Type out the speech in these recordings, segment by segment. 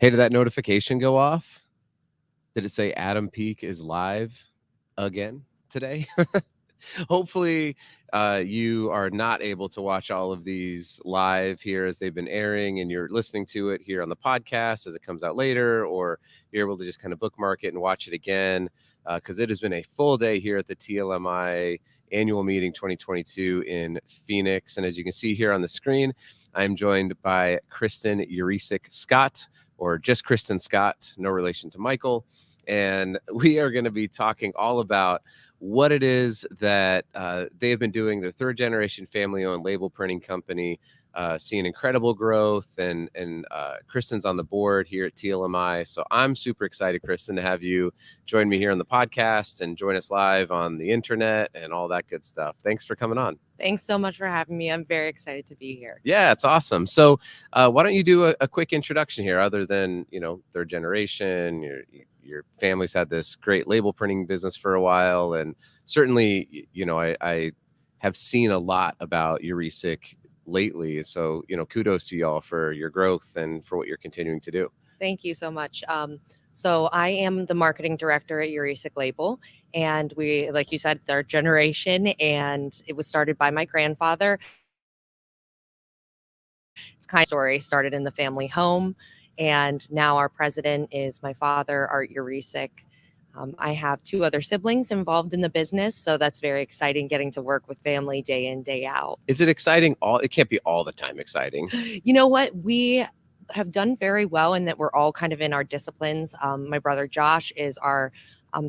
Hey, did that notification go off? Did it say Adam Peak is live again today? Hopefully, you are not able to watch all of these live here as they've been airing, and you're listening to it here on the podcast as it comes out later, or you're able to just kind of bookmark it and watch it again, because it has been a full day here at the TLMI annual meeting 2022 in Phoenix. And as you can see here on the screen, I'm joined by Kristin Yerecic Scott, or just Kristin Scott, no relation to Michael. And we are going to be talking all about what it is that they have been doing. Their third generation family owned label printing company, seeing incredible growth, and Kristin's on the board here at TLMI. So I'm super excited, Kristin, to have you join me here on the podcast and join us live on the internet and all that good stuff. Thanks for coming on. Thanks so much for having me. I'm very excited to be here. Yeah, it's awesome. So why don't you do a quick introduction here, other than, third generation, your family's had this great label printing business for a while. And certainly, I have seen a lot about Yerecic lately. So, kudos to y'all for your growth and for what you're continuing to do. Thank you so much. So I am the marketing director at Yerecic Label, and we, like you said, third generation, and it was started by my grandfather. It's kind of story started in the family home, and now our president is my father, Art Yerecic. I have two other siblings involved in the business, so that's very exciting, getting to work with family day in, day out. Is it exciting? It can't be all the time exciting. You know what? We have done very well in that we're all kind of in our disciplines. My brother Josh is our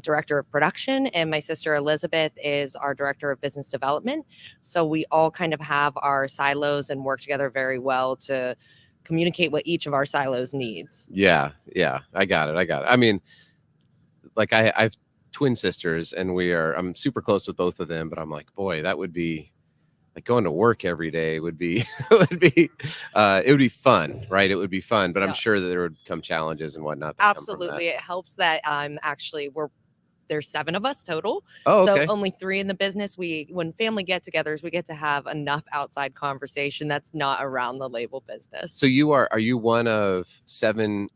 director of production, and my sister Elizabeth is our director of business development. So we all kind of have our silos and work together very well to communicate what each of our silos needs. Yeah. I got it. I mean, like I have twin sisters, and I'm super close with both of them, but I'm like, boy, that would be like going to work every day would be, it would be fun, right? It would be fun, but yeah. I'm sure that there would come challenges and whatnot. Absolutely. It helps that there's 7 of us total. Oh, okay. So only 3 in the business. When family get-togethers, we get to have enough outside conversation that's not around the label business. So are you one of 7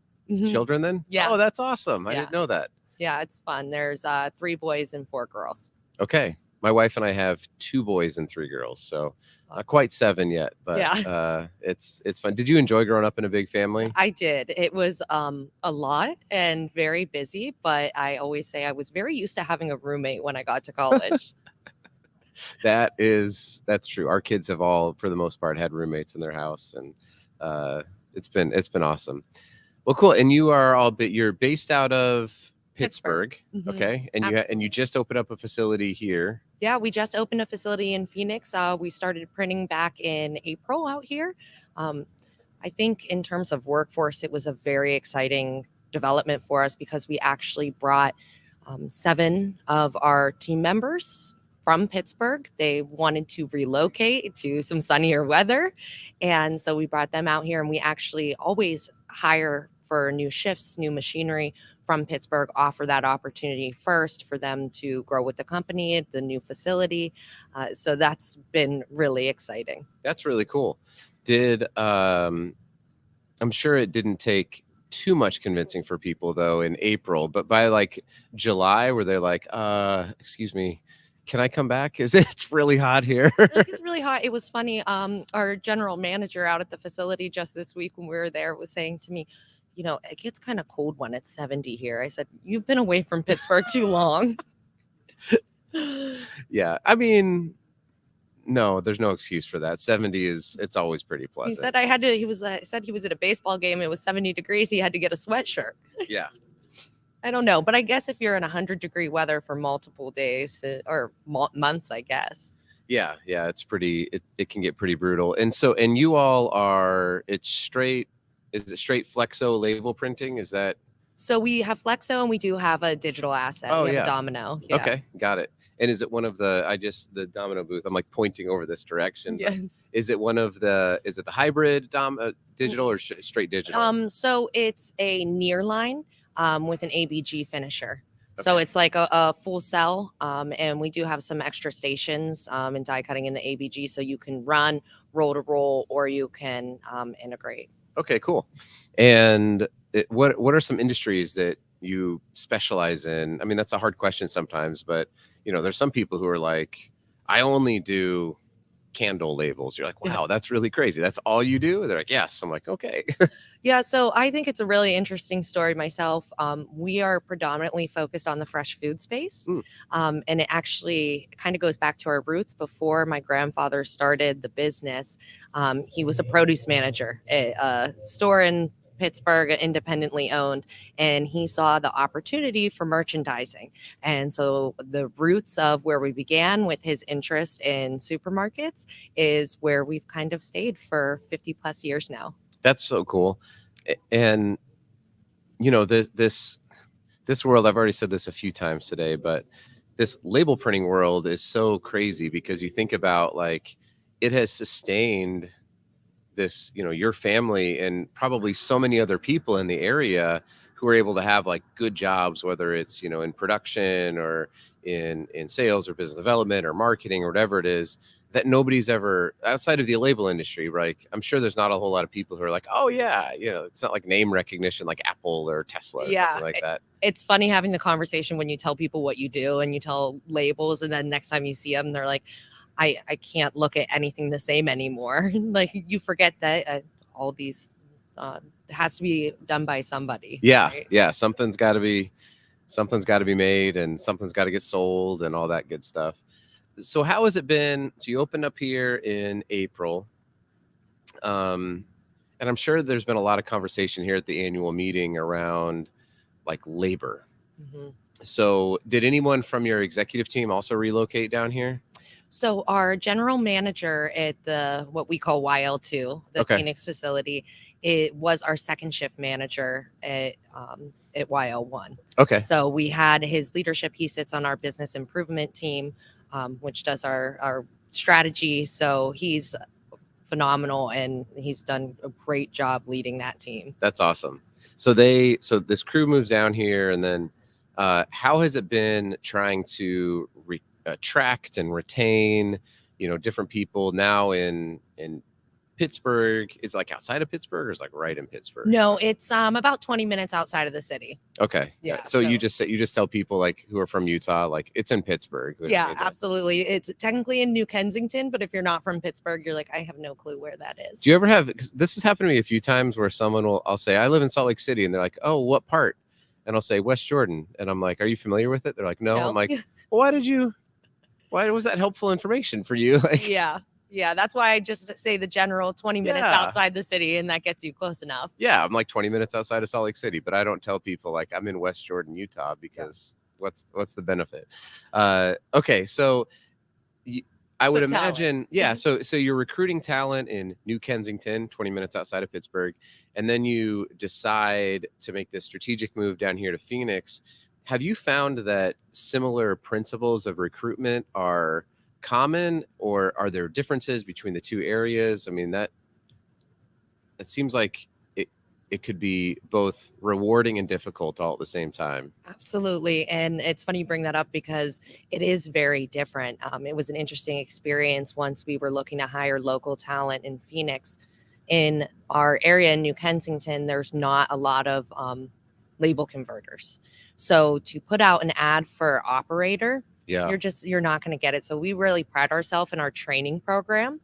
children then? Yeah. Oh, that's awesome. I didn't know that. Yeah, it's fun. There's 3 boys and 4 girls. Okay. My wife and I have 2 boys and 3 girls. So not quite 7 yet, but yeah. It's fun. Did you enjoy growing up in a big family? I did. It was a lot and very busy, but I always say I was very used to having a roommate when I got to college. That's true. Our kids have all, for the most part, had roommates in their house, and it's been awesome. Well, cool. And you're based out of Pittsburgh. Okay. And you just opened up a facility here. Yeah, we just opened a facility in Phoenix. We started printing back in April out here. I think in terms of workforce, it was a very exciting development for us because we actually brought 7 of our team members from Pittsburgh. They wanted to relocate to some sunnier weather. And so we brought them out here, and we actually always hire for new shifts, new machinery from Pittsburgh, offer that opportunity first for them to grow with the company at the new facility. So that's been really exciting. That's really cool. I'm sure it didn't take too much convincing for people though in April, but by like July, where they're like, excuse me, can I come back? It's really hot here? It's really hot. It was funny. Our general manager out at the facility just this week when we were there was saying to me, it gets kind of cold when it's 70 here. I said, you've been away from Pittsburgh too long. Yeah. I mean, no, there's no excuse for that. 70 it's always pretty pleasant. He said said he was at a baseball game. It was 70 degrees. He had to get a sweatshirt. Yeah. I don't know, but I guess if you're in 100-degree weather for multiple days or months, I guess. Yeah. It's it can get pretty brutal. And you all is it straight Flexo label printing? Is that? So we have Flexo, and we do have a digital asset. Oh, we have a Domino. Yeah. Okay, got it. And is it one of the Domino booth? I'm like pointing over this direction. Yeah. Is it is it the hybrid digital or straight digital? So it's a nearline with an ABG finisher. Okay. So it's like a full cell. And we do have some extra stations in die cutting in the ABG. So you can run roll to roll, or you can integrate. Okay, cool. And what are some industries that you specialize in? I mean, that's a hard question sometimes, but there's some people who are like, I only do candle labels. You're like, Yeah. wow, that's really crazy. That's all you do? They're like, yes. I'm like, okay. Yeah, so I think it's a really interesting story myself. We are predominantly focused on the fresh food space. Mm. And it actually kind of goes back to our roots. Before my grandfather started the business, he was a produce manager at a store in Pittsburgh, independently owned, and he saw the opportunity for merchandising. And so the roots of where we began with his interest in supermarkets is where we've kind of stayed for 50 plus years now. That's so cool. And this world, I've already said this a few times today, but this label printing world is so crazy because you think about like it has sustained this, your family and probably so many other people in the area who are able to have like good jobs, whether it's, in production or in sales or business development or marketing or whatever it is, that nobody's ever outside of the label industry, right? I'm sure there's not a whole lot of people who are like, oh yeah, it's not like name recognition like Apple or Tesla or something like that. It's funny having the conversation when you tell people what you do and you tell labels, and then next time you see them, they're like, I can't look at anything the same anymore. Like you forget that all these has to be done by somebody. Yeah, right? yeah. Something's got to be made, and something's got to get sold, and all that good stuff. So how has it been? So you opened up here in April, and I'm sure there's been a lot of conversation here at the annual meeting around like labor. Mhm. So did anyone from your executive team also relocate down here? So our general manager at the what we call YL2, the Okay. Phoenix facility, it was our second shift manager at YL1. Okay. So we had his leadership. He sits on our business improvement team, which does our strategy. So he's phenomenal, and he's done a great job leading that team. That's awesome. So this crew moves down here, and then how has it been trying to attract and retain, different people now in Pittsburgh? Is it like outside of Pittsburgh, or is it like right in Pittsburgh? No, it's about 20 minutes outside of the city. Okay. Yeah. So you just tell people like who are from Utah, like it's in Pittsburgh. Yeah, absolutely. It's technically in New Kensington, but if you're not from Pittsburgh, you're like, I have no clue where that is. Do you ever have, because this has happened to me a few times where I'll say, I live in Salt Lake City, and they're like, oh, what part? And I'll say West Jordan. And I'm like, are you familiar with it? They're like, no. I'm like, well, why was that helpful information for you? Like, yeah, that's why I just say the general 20 minutes outside the city, and that gets you close enough. Yeah, I'm like 20 minutes outside of Salt Lake City, but I don't tell people like I'm in West Jordan, Utah, because what's the benefit? Okay, so I would imagine, so you're recruiting talent in New Kensington, 20 minutes outside of Pittsburgh, and then you decide to make this strategic move down here to Phoenix. Have you found that similar principles of recruitment are common, or are there differences between the two areas? I mean, it seems like it could be both rewarding and difficult all at the same time. Absolutely. And it's funny you bring that up because it is very different. It was an interesting experience once we were looking to hire local talent in Phoenix. In our area in New Kensington, there's not a lot of label converters. So to put out an ad for operator, you're not going to get it. So we really pride ourselves in our training program.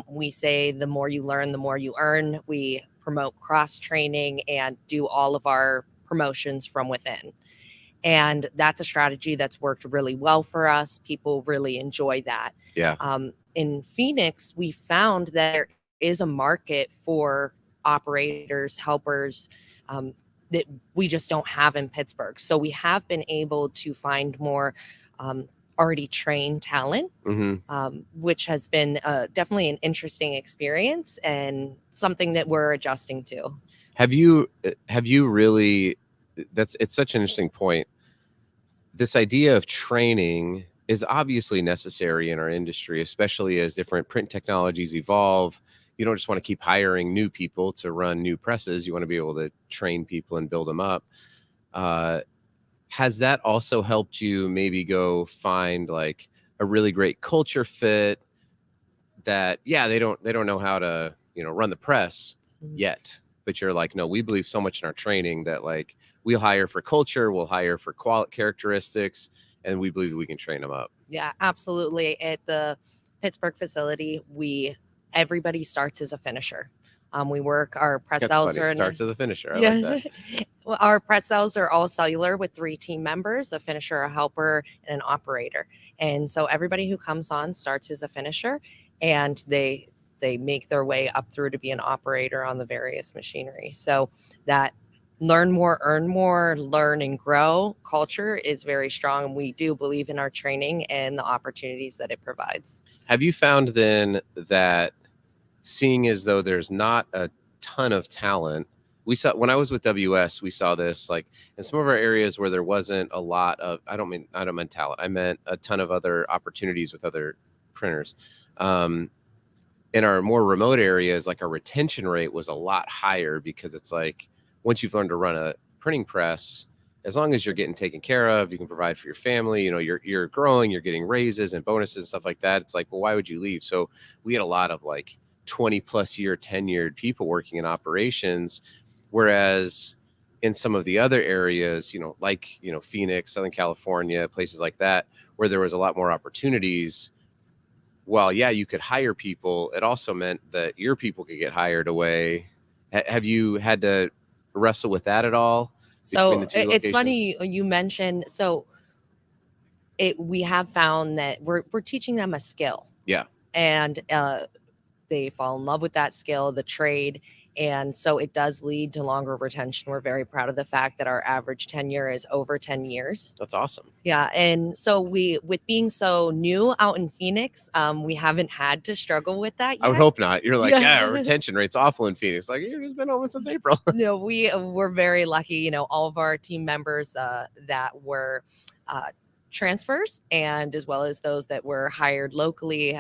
We say the more you learn, the more you earn. We promote cross training and do all of our promotions from within. And that's a strategy that's worked really well for us. People really enjoy that. Yeah. In Phoenix, we found that there is a market for operators, helpers, that we just don't have in Pittsburgh. So we have been able to find more already trained talent, which has been definitely an interesting experience and something that we're adjusting to. Have you really, it's such an interesting point. This idea of training is obviously necessary in our industry, especially as different print technologies evolve. You don't just want to keep hiring new people to run new presses. You want to be able to train people and build them up. Has that also helped you maybe go find like a really great culture fit that, they don't know how to, run the press yet, but you're like, no, we believe so much in our training that like we'll hire for culture, we'll hire for characteristics, and we believe we can train them up. Yeah, absolutely. At the Pittsburgh facility, everybody starts as a finisher. We work our press That's cells funny. are Starts as a finisher. I like that. Well, our press cells are all cellular with 3 team members, a finisher, a helper, and an operator. And so everybody who comes on starts as a finisher, and they make their way up through to be an operator on the various machinery. So that learn more, earn more, learn and grow culture is very strong. And we do believe in our training and the opportunities that it provides. Have you found then that seeing as though there's not a ton of talent, we saw when I was with WS, we saw this like in some of our areas where there wasn't a lot of, I don't mean talent, I meant a ton of other opportunities with other printers. In our more remote areas, like our retention rate was a lot higher because it's like once you've learned to run a printing press, as long as you're getting taken care of, you can provide for your family, you know, you're growing, you're getting raises and bonuses and stuff like that. It's like, well, why would you leave? So we had a lot of like 20 plus year tenured people working in operations, whereas in some of the other areas, you know, like, you know, Phoenix, Southern California, places like that, where there was a lot more opportunities, well, yeah, you could hire people, it also meant that your people could get hired away. Have you had to wrestle with that at all between the So two it's locations? funny you mentioned. So we have found that we're teaching them a skill. Yeah. And they fall in love with that skill, the trade. And so it does lead to longer retention. We're very proud of the fact that our average tenure is over 10 years. That's awesome. Yeah. And so with being so new out in Phoenix, we haven't had to struggle with that yet. I would hope not. You're like, yeah, our retention rate's awful in Phoenix. Like, you've just been home since April. No, we're very lucky. You know, all of our team members that were transfers, and as well as those that were hired locally,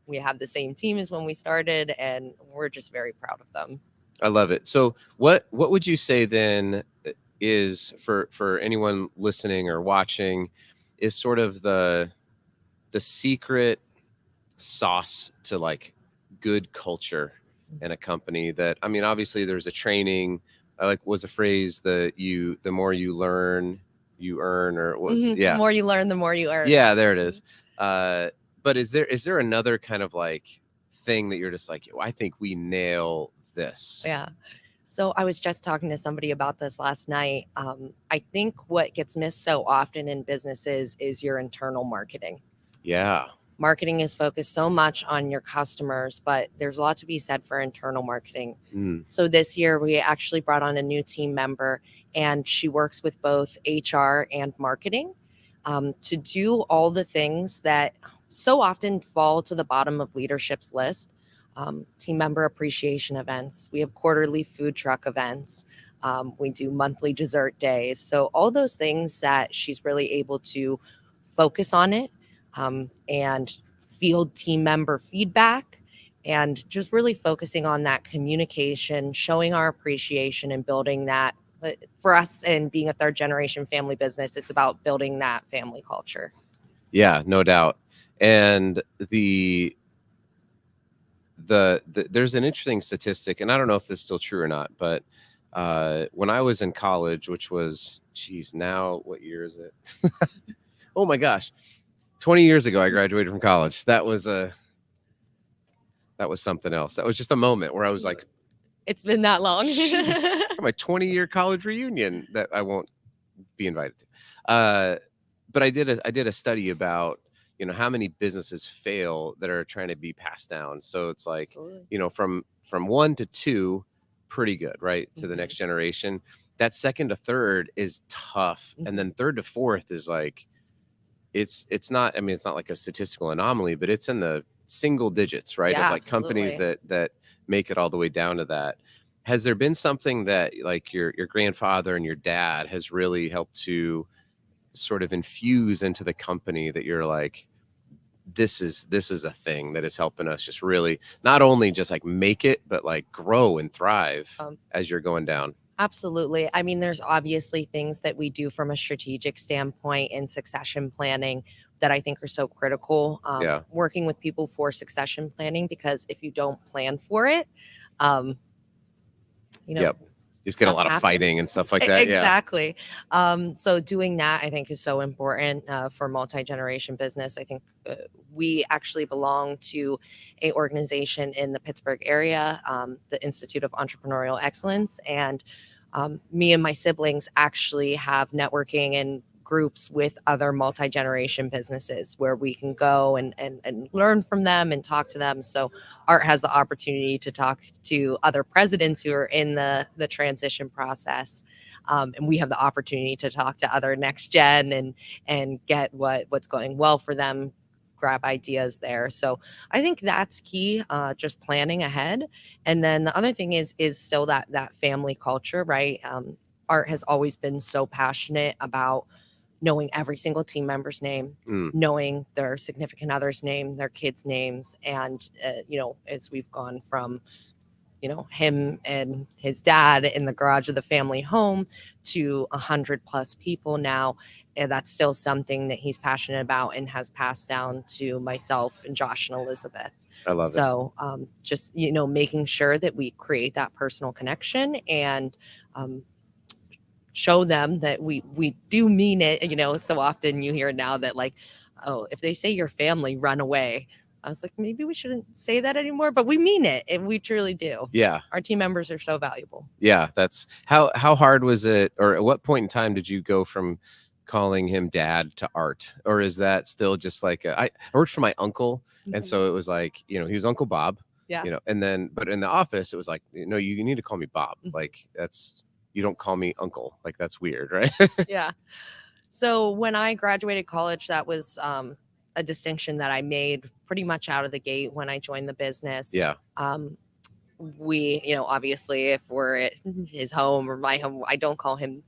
we have the same team as when we started, and we're just very proud of them. I love it. So what would you say then is for anyone listening or watching is sort of the secret sauce to like good culture in a company? That, I mean, obviously there's a training, I like was a phrase that the more you learn, you earn, or what was The more you learn, the more you earn. Yeah, there it is. But is there another kind of like thing that you're just like, I think we nail this? Yeah. So I was just talking to somebody about this last night. I think what gets missed so often in businesses is your internal marketing. Yeah. Marketing is focused so much on your customers, but there's a lot to be said for internal marketing. So this year we actually brought on a new team member, and she works with both HR and marketing to do all the things that so often fall to the bottom of leadership's list. Team member appreciation events. We have quarterly food truck events. We do monthly dessert days. So all those things that she's really able to focus on it and field team member feedback, and just really focusing on that communication, showing our appreciation and building that. But for us, and being a third generation family business, it's about building that family culture. Yeah, no doubt. And there's an interesting statistic, and I don't know if this is still true or not, but when I was in college, which was, now what year is it? Oh my gosh, 20 years ago, I graduated from college. That was something else. That was just a moment where I was like, it's been that long. My 20-year college reunion that I won't be invited to. But I did a study about, you know, how many businesses fail that are trying to be passed down. So it's like, absolutely, you know, from 1 to 2, pretty good, right? To the next generation. That 2nd to 3rd is tough. And then 3rd to 4th is like, it's not, I mean, it's not like a statistical anomaly, but it's in the single digits, right? Yeah, of like absolutely. Companies that make it all the way down to that. Has there been something that like your grandfather and your dad has really helped to sort of infuse into the company that you're like, this is a thing that is helping us just really not only just like make it, but like grow and thrive as you're going down? Absolutely. I mean, there's obviously things that we do from a strategic standpoint in succession planning that I think are so critical. Working with people for succession planning, because if you don't plan for it, you know, Yep. Just get a stuff lot of happens. fighting and stuff like that. Exactly. So doing that, I think, is so important for multi-generation business. I think we actually belong to a organization in the Pittsburgh area, the Institute of Entrepreneurial Excellence, and me and my siblings actually have networking and groups with other multi-generation businesses where we can go and learn from them and talk to them. So Art has the opportunity to talk to other presidents who are in the transition process. And we have the opportunity to talk to other next gen and get what's going well for them, grab ideas there. So I think that's key, just planning ahead. And then the other thing is still that family culture, right? Art has always been so passionate about knowing every single team member's name, knowing their significant other's name, their kids' names. And, as we've gone from, him and his dad in the garage of the family home to 100+ people now, and that's still something that he's passionate about and has passed down to myself and Josh and Elizabeth. I love it. So just, making sure that we create that personal connection and show them that we do mean it. So often you hear now that, like, oh, if they say your family, run away. I was like, maybe we shouldn't say that anymore, but we mean it, and we truly do. Yeah. Our team members are so valuable. Yeah, that's how hard was it, or at what point in time did you go from calling him dad to Art? Or is that still just like I worked for my uncle, and so it was like, he was Uncle Bob. Yeah. And then, but in the office it was like, no, you need to call me Bob. Like, you don't call me uncle. Like, that's weird, right? Yeah. So when I graduated college, that was a distinction that I made pretty much out of the gate when I joined the business. Yeah. We, obviously, if we're at his home or my home, I don't call him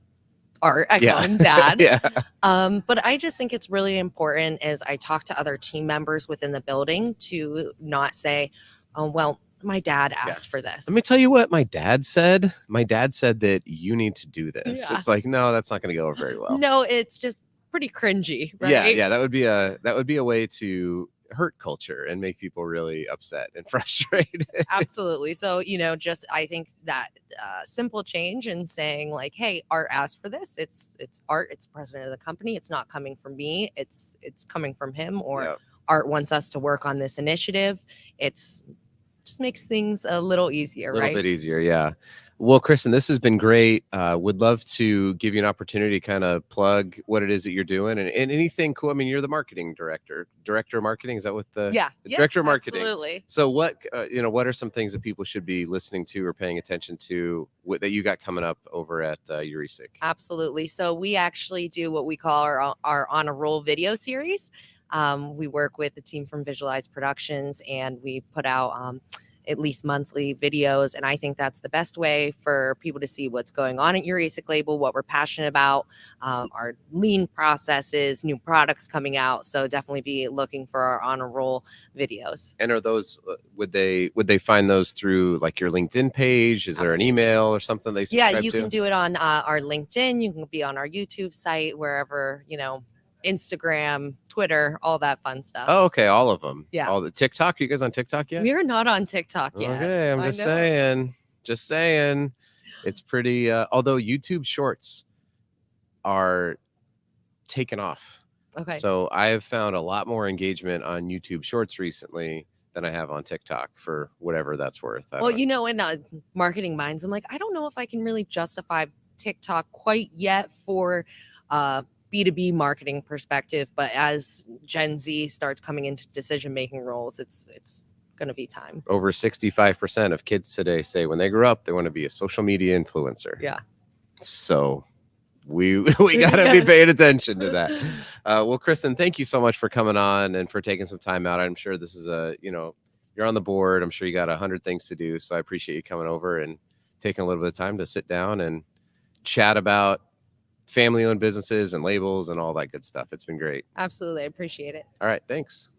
Art. I call him Dad. Yeah. But I just think it's really important as I talk to other team members within the building to not say, oh, well, my dad asked for this. Let me tell you what my dad said. My dad said that you need to do this. Yeah. It's like, no, that's not going to go over very well. No, it's just pretty cringy, right? Yeah, that would be a way to hurt culture and make people really upset and frustrated. Absolutely. So, just I think that simple change in saying, like, hey, Art asked for this. It's Art. It's president of the company. It's not coming from me. It's coming from him. Or Art wants us to work on this initiative. It's just makes things a little easier, right? A little bit easier, yeah. Well, Kristin, this has been great. Would love to give you an opportunity to kind of plug what it is that you're doing and anything cool. I mean, you're the marketing director of marketing. Is that what director of marketing? Absolutely. So what are some things that people should be listening to or paying attention to that you got coming up over at Yerecic? Absolutely. So we actually do what we call our On a Roll video series. We work with the team from Visualize Productions, and we put out at least monthly videos. And I think that's the best way for people to see what's going on at Yerecic Label, what we're passionate about, our lean processes, new products coming out. So definitely be looking for our On a Roll videos. And are those, would they find those through like your LinkedIn page? Is there an email or something they subscribe to? Yeah, you can do it on our LinkedIn. You can be on our YouTube site, wherever, Instagram, Twitter, all that fun stuff. Oh, okay. All of them. Yeah. All the TikTok. You guys on TikTok yet? We're not on TikTok yet. Okay. I'm just saying. It's pretty, although YouTube shorts are taken off. Okay. So I have found a lot more engagement on YouTube shorts recently than I have on TikTok, for whatever that's worth. Well, in marketing minds, I'm like, I don't know if I can really justify TikTok quite yet for B2B marketing perspective, but as Gen Z starts coming into decision-making roles, it's going to be time. Over 65% of kids today say when they grow up, they want to be a social media influencer. Yeah. So we got to be paying attention to that. Well, Kristin, thank you so much for coming on and for taking some time out. I'm sure this is you're on the board. I'm sure you got 100 things to do. So I appreciate you coming over and taking a little bit of time to sit down and chat about family-owned businesses and labels and all that good stuff. It's been great. Absolutely. I appreciate it. All right. Thanks.